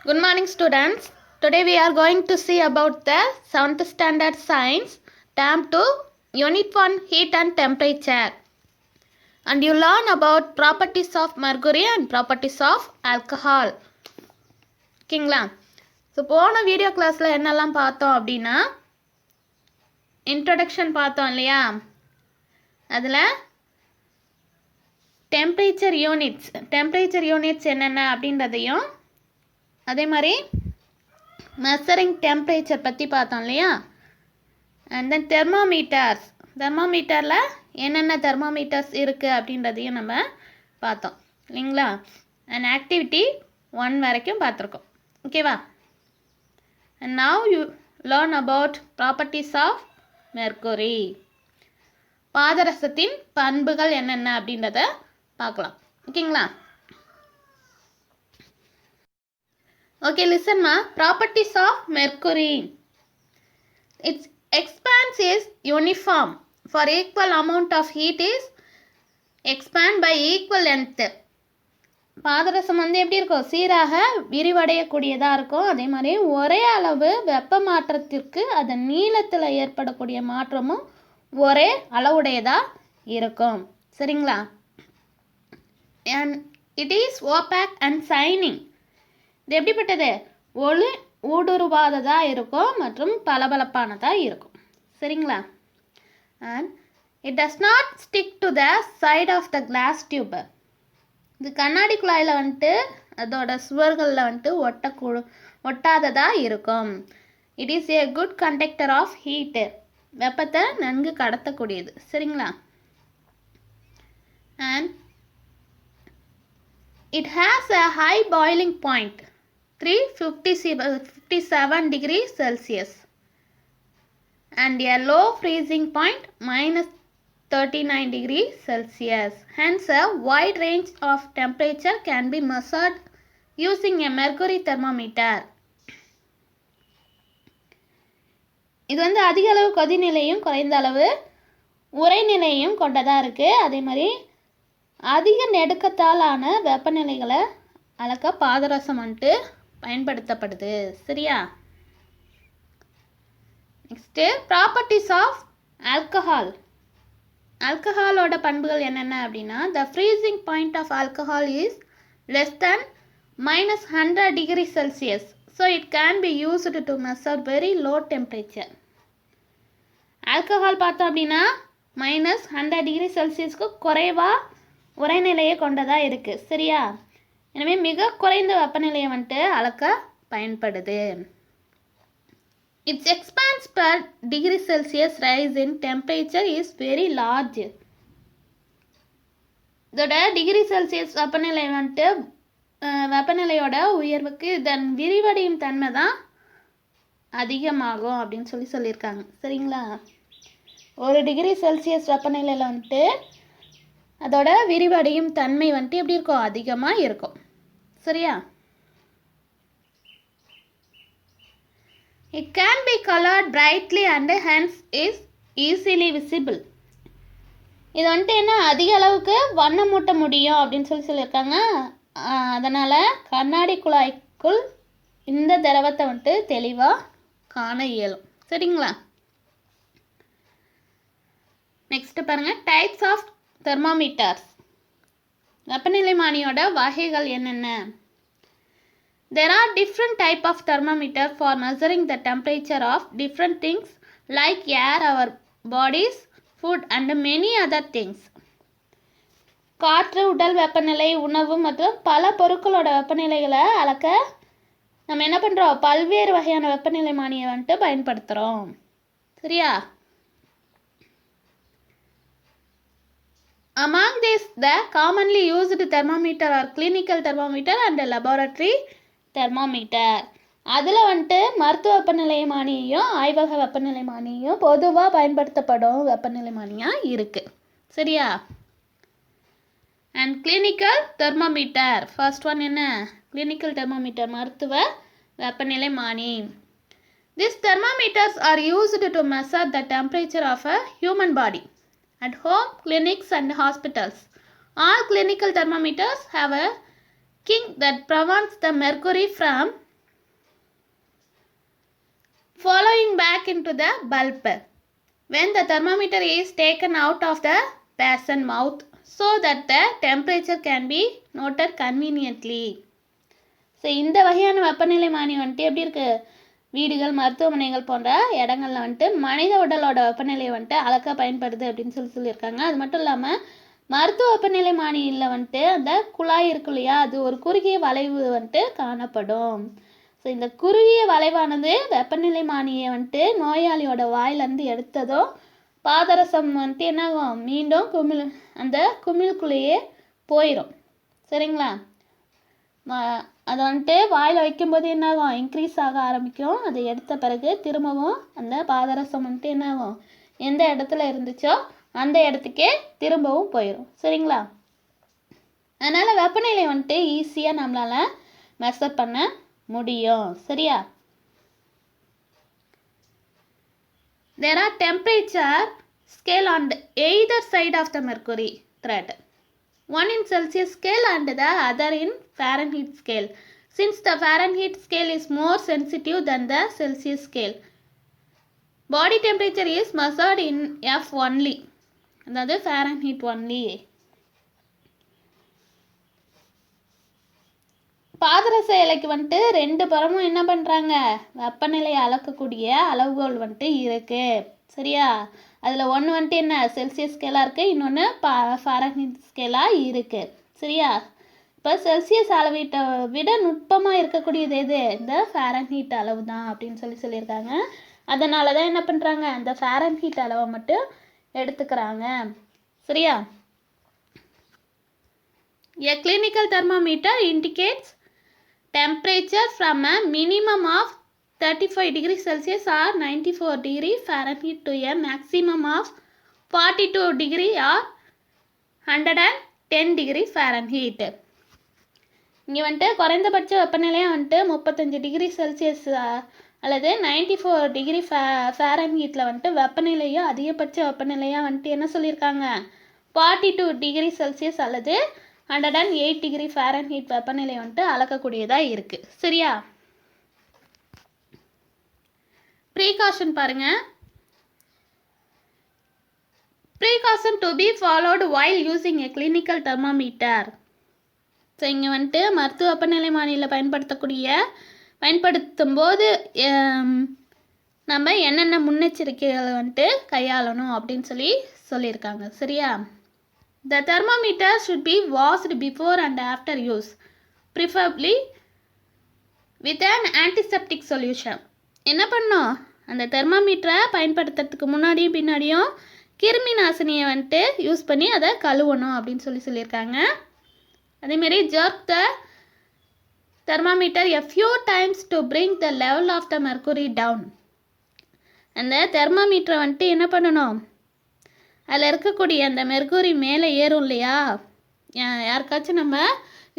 Good morning, students. Today we are going to see about the 7th standard science, term 2, unit 1, heat and temperature. And you learn about properties of mercury and properties of alcohol. ஓகேங்களா? So போன video கிளாஸில் என்னெல்லாம் பார்த்தோம் அப்படின்னா introduction பார்த்தோம் இல்லையா? அதில் temperature units என்னென்ன அப்படின்றதையும் அதே மாதிரி மெஷரிங் டெம்பரேச்சர் பற்றி பார்த்தோம் இல்லையா? அண்ட் தென் தெர்மோமீட்டரில் என்னென்ன தெர்மோமீட்டர்ஸ் இருக்குது அப்படின்றதையும் நம்ம பார்த்தோம் இல்லைங்களா? அண்ட் ஆக்டிவிட்டி 1 வரைக்கும் பார்த்துருக்கோம். ஓகேவா? And now you learn about properties of mercury. பாதரசத்தின் பண்புகள் என்னென்ன அப்படின்றத பார்க்கலாம். ஓகேங்களா? Okay, listen ma. Properties of mercury. Its expanse is uniform. For equal amount of heat is expand by equal length. பாதரசம் எப்படி இருக்கும்? சீராக விரிவடையக்கூடியதாக இருக்கும். அதே மாதிரி ஒரே அளவு வெப்ப மாற்றத்திற்கு அதன் நீளத்தில் ஏற்படக்கூடிய மாற்றமும் ஒரே அளவுடையதாக இருக்கும். சரிங்களா? And it is opaque and shining. இது எப்படிப்பட்டது? ஒளி ஊடுருவாததாக இருக்கும் மற்றும் பளபளப்பானதாக இருக்கும். சரிங்களா? And it does not stick to the side of the glass tube. இது கண்ணாடி குழாயில் அதோட சுவர்களில் ஒட்டாததாக இருக்கும். It is a good conductor of heat. வெப்பத்தை நன்கு கடத்தக்கூடியது. சரிங்களா? And it has a high boiling point 357 degrees Celsius and a low freezing point -39 degrees Celsius. Hence, a wide range of temperature can be measured using a mercury thermometer. இது அதிக அளவு கொதிநிலையும் குறைந்த அளவு உறைநிலையும் கொண்டதாக இருக்குது. அதே மாதிரி அதிக நெடுக்கத்தாலான வெப்பநிலைகளை அளக்க பாதரசம் பயன்படுத்தப்படுது. சரியா? Next properties of alcohol. ஆல்கஹாலோட பண்புகள் என்னென்ன அப்படின்னா, the freezing point of alcohol is less than -100 degree Celsius. So it can be used to measure very low temperature. Alcohol பார்த்தோம் அப்படின்னா -100 டிகிரி செல்சியஸ்க்கு குறைவாக உறைநிலையை கொண்டதாக இருக்குது. சரியா? எனவே மிக குறைந்த வெப்பநிலையை அளக்க பயன்படுது. It's expands per degree Celsius rice in temperature is very large. இதோட டிகிரி செல்சியஸ் வெப்பநிலை வெப்பநிலையோட உயர்வுக்கு இதன் விரிவடையும் தன்மை தான் அதிகமாகும் அப்படின்னு சொல்லியிருக்காங்க. சரிங்களா? 1 டிகிரி செல்சியஸ் வெப்பநிலையில் அதோட விரிவடையும் தன்மை எப்படி இருக்கும்? அதிகமாக இருக்கும். சரியா? It can be colored brightly and hence is easily visible. இது என்ன அதிக அளவுக்கு வண்ணமூட்ட முடியும் அப்படின்னு சொல்லியிருக்காங்க. அதனால் கண்ணாடி குழாய்க்குள் இந்த திரவத்தை தெளிவாக காண இயலும். சரிங்களா? நெக்ஸ்ட் பாருங்கள், டைப்ஸ் ஆஃப் தெர்மோமீட்டர்ஸ். வெப்பநிலைமானியோட வகைகள் என்னென்ன? There are different type of thermometer for measuring the temperature of different things like air, our bodies, food and many other things. காற்று, உடல் வெப்பநிலை, உணவு மற்றும் பல பொருட்களோட வெப்பநிலைகளை அளக்க நம்ம என்ன பண்ணுறோம்? பல்வேறு வகையான வெப்பநிலைமானியை பயன்படுத்துகிறோம். சரியா? Among these, the commonly used thermometer are clinical thermometer and laboratory thermometer. அதில் மருத்துவ வெப்பநிலைமானியையும் ஆய்வக வெப்பநிலைமானியையும் பொதுவாக பயன்படுத்தப்படும் வெப்பநிலைமானியாக இருக்குது. சரியா? And clinical thermometer. First one என்ன? கிளினிக்கல் தெர்மோமீட்டர், மருத்துவ வெப்பநிலைமானி. These thermometers are used to measure the temperature of a human body at home, clinics and hospitals. All clinical thermometers have a king that prevents the mercury from following back into the bulb when the thermometer is taken out of the person mouth so that the temperature can be noted conveniently. So இந்த வகையான வெப்பநிலைமானி வந்துட்டு எப்படி இருக்குது, வீடுகள் மருத்துவமனைகள் போன்ற இடங்களில் வந்துட்டு மனித உடலோட வெப்பநிலையை வந்துட்டு அளக்க பயன்படுது அப்படின்னு சொல்லியிருக்காங்க. அது மட்டும் இல்லாமல் மருத்துவ வெப்பநிலைமானியில் வந்துட்டு அந்த குழாய் இருக்கு இல்லையா, அது ஒரு குறுகிய வளைவு வந்துட்டு காணப்படும். ஸோ இந்த குறுகிய வளைவானது வெப்பநிலைமானியை வந்துட்டு நோயாளியோட வாயிலேருந்து எடுத்ததும் பாதரசம் வந்துட்டு என்னாகும், மீண்டும் அந்த குமிழ்குள்ளேயே போயிடும். சரிங்களா, அதை வந்துட்டு வாயில் வைக்கும்போது என்னாகும், இன்க்ரீஸ் ஆக ஆரம்பிக்கும். அதை எடுத்த பிறகு திரும்பவும் அந்த பாதரசம் வந்துட்டு என்னாகும், எந்த இடத்துல இருந்துச்சோ அந்த இடத்துக்கே திரும்பவும் போயிடும். சரிங்களா, அதனால் வெப்பநிலை வந்துட்டு ஈஸியாக நம்மளால் மெஷர் பண்ண முடியும். சரியா, there are temperature scale on either side of the mercury thread, one in Celsius scale and the other in Fahrenheit scale. Since the Fahrenheit scale is more sensitive than the Celsius scale, body temperature is measured in F only, அதாவது Fahrenheit only. பாதரச இலைக்கு வந்துட்டு ரெண்டு புறமும் என்ன பண்ணுறாங்க, வெப்பநிலையை அளக்கக்கூடிய அளவுகோல் வந்துட்டு இருக்குது. சரியா, அதில் ஒன்று வந்துட்டு என்ன செல்சியஸ் ஸ்கேலாக இருக்குது, இன்னொன்று ஃபாரன்ஹீட் ஸ்கேலாக இருக்குது. சரியா, இப்போ செல்சியஸ் அளவீட்டை விட நுட்பமாக இருக்கக்கூடியது எது, இந்த ஃபாரன்ஹீட் அளவு தான் அப்படின்னு சொல்லியிருக்காங்க. அதனால தான் என்ன பண்ணுறாங்க, இந்த ஃபாரன்ஹீட் அளவை மட்டும் எடுத்துக்கிறாங்க. சரியா, a clinical thermometer indicates temperature from a minimum of 35 degrees Celsius or 94 degree Fahrenheit to a maximum of 42 degree or 110 degree Fahrenheit. இங்கே வந்துட்டு குறைந்தபட்ச வெப்பநிலையாக வந்துட்டு 35 டிகிரி செல்சியஸ் அல்லது 94 டிகிரி ஃபேரன்ஹீட்டில் வந்துட்டு வெப்பநிலையும் அதிகபட்ச வெப்பநிலையாக வந்துட்டு என்ன சொல்லியிருக்காங்க, 42 டிகிரி செல்சியஸ் அல்லது 108 டிகிரி ஃபேரன்ஹீட் வெப்பநிலை வந்துட்டு அளக்கக்கூடியதாக இருக்குது. சரியா, ப்ரீகாஷன் பாருங்கள். Precaution to be followed while using a clinical thermometer. So இங்கே வந்துட்டு மருத்துவ வெப்பநிலைமானியில் பயன்படுத்தும் போது நம்ம என்னென்ன முன்னெச்சரிக்கைகளை வந்துட்டு கையாளணும் அப்படின்னு சொல்லியிருக்காங்க. சரியா, the thermometer should be washed before and after use, preferably with an antiseptic solution. என்ன பண்ணோம், அந்த தெர்மாமீட்டரை பயன்படுத்துறதுக்கு முன்னாடியும் பின்னாடியும் கிருமி நாசினியை வந்துட்டு யூஸ் பண்ணி அதை கழுவணும் அப்படின்னு சொல்லியிருக்காங்க. அதேமாரி jerk the thermometer a few times to bring the level of the mercury down. அந்த தெர்மாமீட்டரை வந்துட்டு என்ன பண்ணணும், அதில் இருக்கக்கூடிய அந்த மெர்க்குரி மேலே ஏறும் இல்லையா, யாருக்காச்சும் நம்ம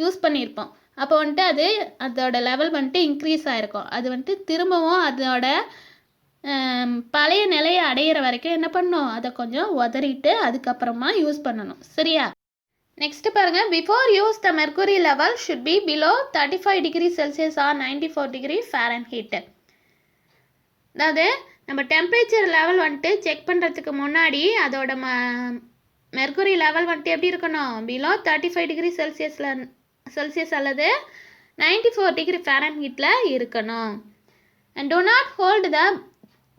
யூஸ் பண்ணியிருப்போம், அப்போ வந்துட்டு அதோட லெவல் வந்துட்டு இன்க்ரீஸ் ஆகிருக்கும். அது வந்துட்டு திரும்பவும் அதோட பழைய நிலையை அடையிற வரைக்கும் என்ன பண்ணணும், அதை கொஞ்சம் உதறிட்டு அதுக்கப்புறமா யூஸ் பண்ணணும். சரியா, நெக்ஸ்ட் பாருங்கள், before use the mercury level should be below 35 degree Celsius or 94 degree Fahrenheit. அதாவது நம்ம டெம்பரேச்சர் லெவல் வந்துட்டு செக் பண்ணுறதுக்கு முன்னாடி அதோட மெர்க்குரி லெவல் வந்துட்டு எப்படி இருக்கணும், பிலோ 35 டிகிரி செல்சியஸ் அல்லது 94 டிகிரி ஃபேரன்ஹீட்டில் இருக்கணும். And do not hold the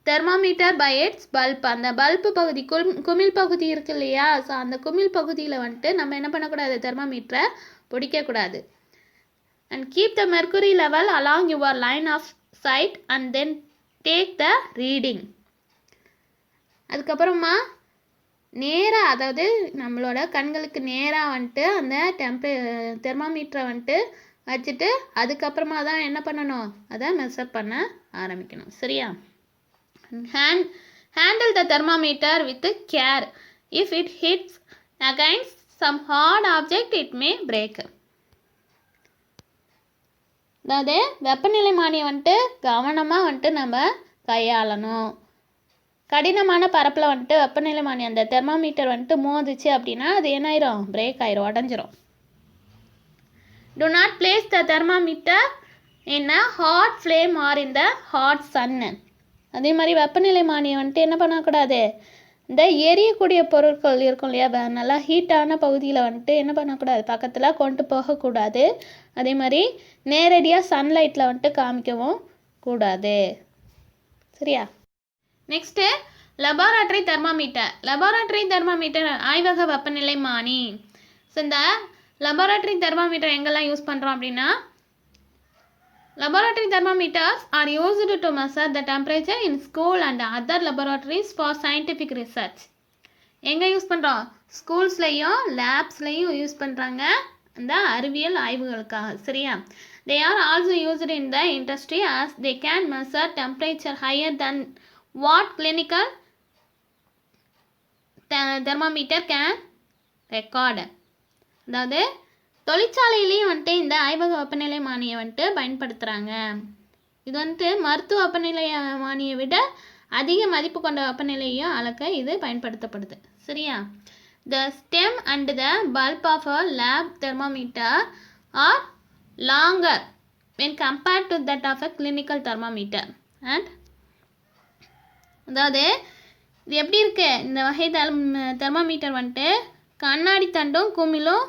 thermometer by its bulb. அந்த பல்பு பகுதி குமிழ் பகுதி இருக்கு இல்லையா, ஸோ அந்த குமிழ் பகுதியில் வந்துட்டு நம்ம என்ன பண்ணக்கூடாது, தெர்மாமீட்டரை பிடிக்கக்கூடாது. And keep the mercury level along your line of sight and then take the reading. அதுக்கப்புறமா நேராக, அதாவது நம்மளோட கண்களுக்கு நேராக வந்துட்டு அந்த தெர்மாமீட்டரை வந்துட்டு வச்சுட்டு அதுக்கப்புறமா தான் என்ன பண்ணணும், அதை மெஷர் பண்ண ஆரம்பிக்கணும். சரியா, handle the thermometer with care. If it hits against some hard object it may break. அதாவது வெப்பநிலைமானியை வந்துட்டு கவனமாக வந்துட்டு நம்ம கையாளணும். கடினமான பரப்பில் வந்துட்டு வெப்பநிலைமானி அந்த தெர்மாமீட்டர் வந்துட்டு மோதிச்சு அப்படின்னா அது என்ன ஆயிரும், பிரேக் ஆயிரும், உடஞ்சிரும். Do not place the thermometer in a hot flame or in the hot sun. அதே மாதிரி வெப்பநிலைமானியை வந்துட்டு என்ன பண்ணக்கூடாது, இந்த எரியக்கூடிய பொருட்கள் இருக்கும் இல்லையா, நல்லா ஹீட்டான பகுதியில் வந்துட்டு என்ன பண்ணக்கூடாது, பக்கத்தில் கொண்டு போகக்கூடாது. அதே மாதிரி நேரடியாக சன்லைட்டில் வந்துட்டு காமிக்கவும் கூடாது. சரியா? Next laboratory thermometer. Laboratory thermometer ஆய்வக வெப்பநிலைமானி. ஸோ இந்த லெபார்டரி தெர்மாமீட்டர் எங்கெல்லாம் யூஸ் பண்ணுறோம் அப்படின்னா, laboratory thermometers are used to measure the temperature in school and other laboratories for scientific research. எங்கே யூஸ் பண்ணுறோம், ஸ்கூல்ஸ்லையும் லேப்ஸ்லையும் யூஸ் பண்ணுறாங்க அந்த அறிவியல் ஆய்வுகளுக்காக. சரியா? they are also used in the industry as they can measure temperature higher than what clinical thermometer can record. அதாவது தொழிற்சாலையிலையும் வந்துட்டு இந்த ஆய்வக வெப்பநிலைமானியை வந்துட்டு பயன்படுத்துகிறாங்க. இது வந்துட்டு மருத்துவ வெப்பநிலைமானியை விட அதிக மதிப்பு கொண்ட வெப்பநிலையும் அளக்க இது பயன்படுத்தப்படுது. சரியா? The stem and the bulb of a lab thermometer are longer when compared to that of a clinical thermometer. and அதாவது இது எப்படி இருக்கு, இந்த வகை தெர்மாமீட்டர் வந்துட்டு கண்ணாடி தண்டும் குமிழும்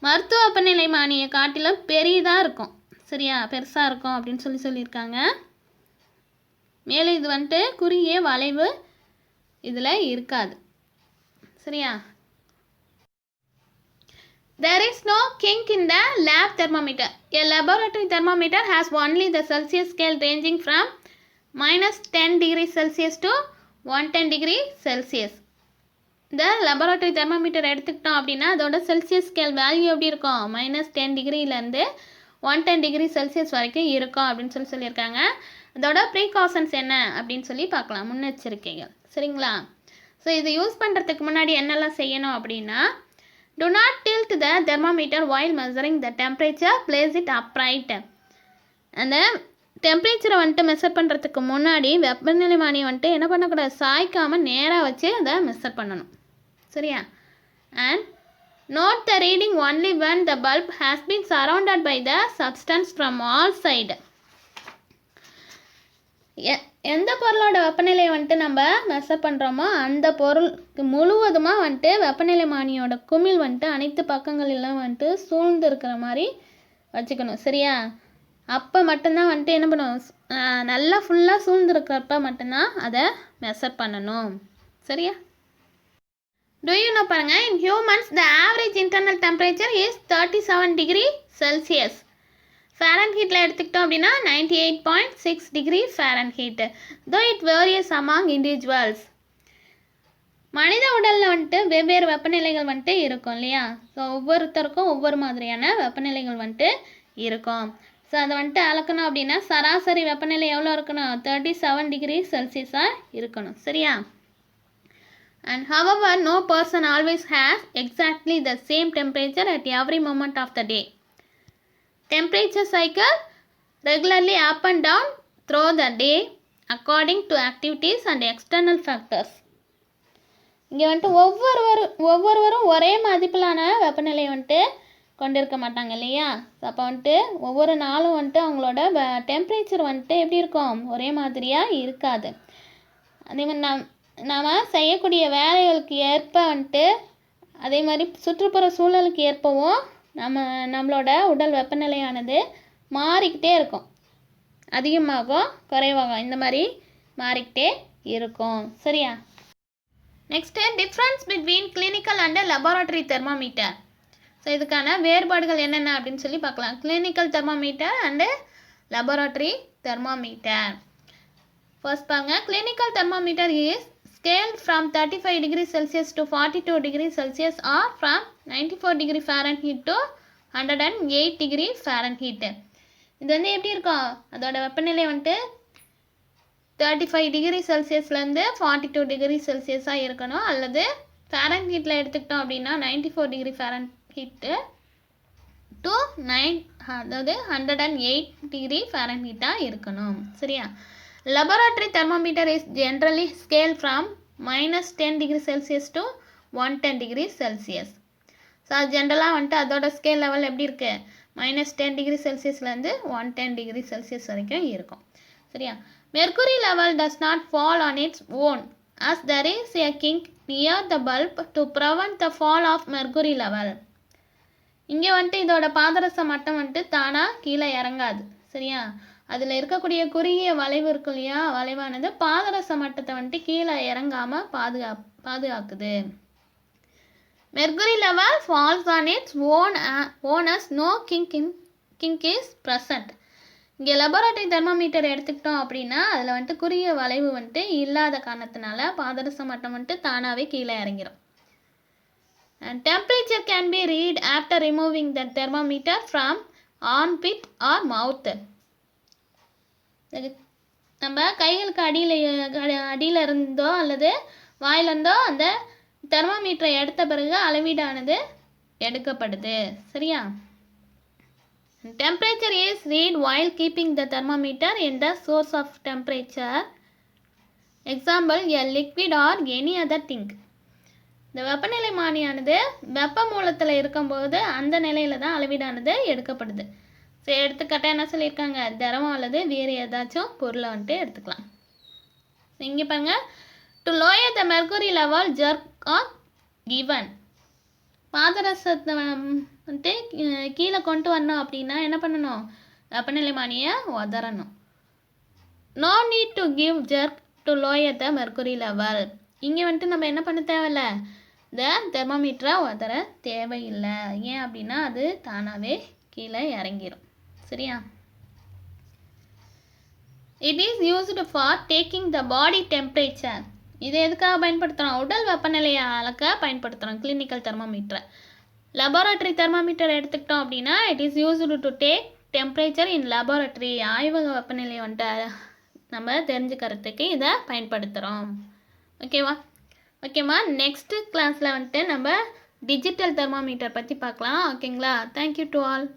மருத்துவ வெப்பநிலைமானியை காட்டிலும் பெரியதாக இருக்கும். சரியா? பெருசாக இருக்கும் அப்படின்னு சொல்லியிருக்காங்க. மேலும் இது வந்துட்டு குறுகிய வளைவு இதில் இருக்காது. சரியா? There is no kink in the lab thermometer. A laboratory thermometer has only the Celsius scale ranging from -10 degrees Celsius to 110 degree Celsius. இந்த லெபார்டரி தெர்மாமீட்டர் எடுத்துக்கிட்டோம் அப்படின்னா அதோட செல்சியஸ் ஸ்கேல் வேல்யூ எப்படி இருக்கும், -10 டிகிரிலேருந்து 110 டிகிரி செல்சியஸ் வரைக்கும் இருக்கும் அப்படின்னு சொல்லியிருக்காங்க. அதோட ப்ரீகாஷன்ஸ் என்ன அப்படின்னு சொல்லி பார்க்கலாம், முன்னெச்சரிக்கைகள். சரிங்களா? ஸோ இது யூஸ் பண்ணுறதுக்கு முன்னாடி என்னெல்லாம் செய்யணும் அப்படின்னா, do not tilt the thermometer while measuring the temperature, place it upright. அந்த டெம்பரேச்சரை வந்துட்டு மெஷர் பண்ணுறதுக்கு முன்னாடி வெப்பநிலைமானியை வந்துட்டு என்ன பண்ணக்கூடாது, சாய்க்காமல் நேராக வச்சு அதை மெஷர் பண்ணணும். சரியா? and note the reading only when the bulb has been surrounded by the substance from all side. எந்த பொருளோட வெப்பநிலையை வந்துட்டு நம்ம மெஷர் பண்ணுறோமோ அந்த பொருள் முழுவதுமாக வந்துட்டு வெப்பநிலைமானியோட குமிழ் வந்துட்டு அனைத்து பக்கங்களெல்லாம் வந்துட்டு சூழ்ந்து இருக்கிற மாதிரி வச்சுக்கணும். சரியா? அப்போ மட்டும்தான் வந்துட்டு என்ன பண்ணுவோம், நல்லா ஃபுல்லாக சூழ்ந்துருக்கிறப்ப மட்டும்தான் அதை மெஷர் பண்ணணும். சரியா? Do you know பாருங்க, in humans the average internal temperature is 37 degree Celsius. ஃபாரன்ஹீட்டில் எடுத்துக்கிட்டோம் அப்படின்னா 98.6 degree Fahrenheit. though it varies among individuals. மனித உடலில் வந்துட்டு வெவ்வேறு வெப்பநிலைகள் வந்துட்டு இருக்கும் இல்லையா? ஸோ ஒவ்வொருத்தருக்கும் ஒவ்வொரு மாதிரியான வெப்பநிலைகள் வந்துட்டு இருக்கும். ஸோ அதை வந்துட்டு அளக்கணும் அப்படின்னா சராசரி வெப்பநிலை எவ்வளோ இருக்கணும், 37 டிகிரி செல்சியஸாக இருக்கணும். சரியா? and however no person always has exactly the same temperature at every moment of the day. Temperature cycle regularly up and down through the day according to activities and external factors. இங்கே வந்துட்டு ஒவ்வொருவரும் ஒரே மதிப்பிலான வெப்பநிலையை வந்துட்டு கொண்டிருக்க மாட்டாங்க இல்லையா? அப்போ வந்துட்டு ஒவ்வொரு நாளும் வந்துட்டு அவங்களோட டெம்பரேச்சர் வந்துட்டு எப்படி இருக்கும், ஒரே மாதிரியாக இருக்காது. அதே மாதிரி நாம் செய்யக்கூடிய வேலைகளுக்கு ஏற்ப வந்துட்டு அதே மாதிரி சுற்றுப்புற சூழலுக்கு ஏற்பவும் நம்மளோட உடல் வெப்பநிலையானது மாறிக்கிட்டே இருக்கும், அதிகமாகும் குறைவாகும், இந்த மாதிரி மாறிக்கிட்டே இருக்கும். சரியா? Next difference between clinical and laboratory thermometer. So இதுக்கான வேறுபாடுகள் என்னென்ன அப்படின்னு சொல்லி பார்க்கலாம். Clinical thermometer and laboratory thermometer. First பாருங்க, clinical thermometer is scaled from 35 degrees Celsius to 42 degrees Celsius or from 94 degree Fahrenheit to 108 degree Fahrenheit. இது வந்து எப்படி இருக்கும், அதோட வெப்பநிலை வந்துட்டு 35 டிகிரி செல்சியஸ்லேருந்து 42 டிகிரி செல்சியஸாக இருக்கணும். அல்லது ஃபாரன்ஹீட்டில் எடுத்துக்கிட்டோம் அப்படின்னா 94 டிகிரி ஃபாரன்ஹீட்டு டு 108 டிகிரி ஃபாரன்ஹீட்டாக இருக்கணும். சரியா? Laboratory thermometer is generally scaled from -10 degree Celsius to 110 degree Celsius. So அது ஜென்ரலாக வந்துட்டு அதோட ஸ்கேல் லெவல் எப்படி இருக்குது, -10 டிகிரி செல்சியஸ்லேருந்து 110 டிகிரி செல்சியஸ் வரைக்கும் இருக்கும். சரியா? Mercury level does not fall on its own as there is a kink near the bulb to prevent the fall of mercury level. இங்கே வந்துட்டு இதோட பாதரச மட்டம் வந்துட்டு தானாக கீழே இறங்காது. சரியா? அதில் இருக்கக்கூடிய குறுகிய வளைவு இருக்கு இல்லையா, வளைவானது பாதரச மட்டத்தை வந்துட்டு கீழே இறங்காமல் பாதுகாக்குது. Mercury level falls on its own as no kink is present. இங்கே லெபோரட்டரி தெர்மோமீட்டர் எடுத்துக்கிட்டோம் அப்படின்னா அதில் வந்துட்டு குறுகிய வளைவு வந்துட்டு இல்லாத காரணத்தினால பாதரச மட்டம் வந்துட்டு தானாகவே கீழே இறங்கிடும். And temperature can be read after removing the thermometer from armpit or mouth. நம்ம கைகளுக்கு அடியில் இருந்தோ அல்லது வாயிலிருந்தோ அந்த தெர்மோமீட்டரை எடுத்த பிறகு அளவீடானது எடுக்கப்படுது. சரியா? Temperature is read while keeping the thermometer in the source of temperature. Example, a liquid or any other thing. இந்த வெப்பநிலை மானியானது வெப்ப மூலத்தில் இருக்கும்போது அந்த நிலையில தான் அளவீடானது எடுக்கப்படுது. சரி, எடுத்துக்காட்டாக என்ன சொல்லியிருக்காங்க, திரவம் அல்லது வேறு ஏதாச்சும் பொருளை வந்துட்டு எடுத்துக்கலாம். இங்கே பாருங்க, to lower the mercury level jerk are given. பாதரசத்தை வந்துட்டு கீழே கொண்டு வரணும் அப்படின்னா என்ன பண்ணணும், வெப்பநிலை மானியை உதறணும். No need to give jerk to lower the mercury level. இங்கே வந்துட்டு நம்ம என்ன பண்ண தேவையில்ல, இந்த தெர்மோமீட்டரை உதற தேவையில்லை. ஏன் அப்படின்னா அது தானாகவே கீழே இறங்கிடும். சரியா? It is used for taking the body temperature. இது எதுக்காக பயன்படுத்துகிறோம், உடல் வெப்பநிலையை அளக்க பயன்படுத்துகிறோம் கிளினிக்கல் தெர்மோமீட்டரை. லெபார்டரி தெர்மோமீட்டர் எடுத்துக்கிட்டோம் அப்படின்னா it is used to take temperature in laboratory. ஆய்வக வெப்பநிலையை வந்துட்டு நம்ம தெரிஞ்சுக்கிறதுக்கு இதை பயன்படுத்துகிறோம். ஓகேவா? நெக்ஸ்ட்டு கிளாஸில் வந்துட்டு நம்ம டிஜிட்டல் தெர்மோமீட்டர் பற்றி பார்க்கலாம். ஓகேங்களா? Thank you to all.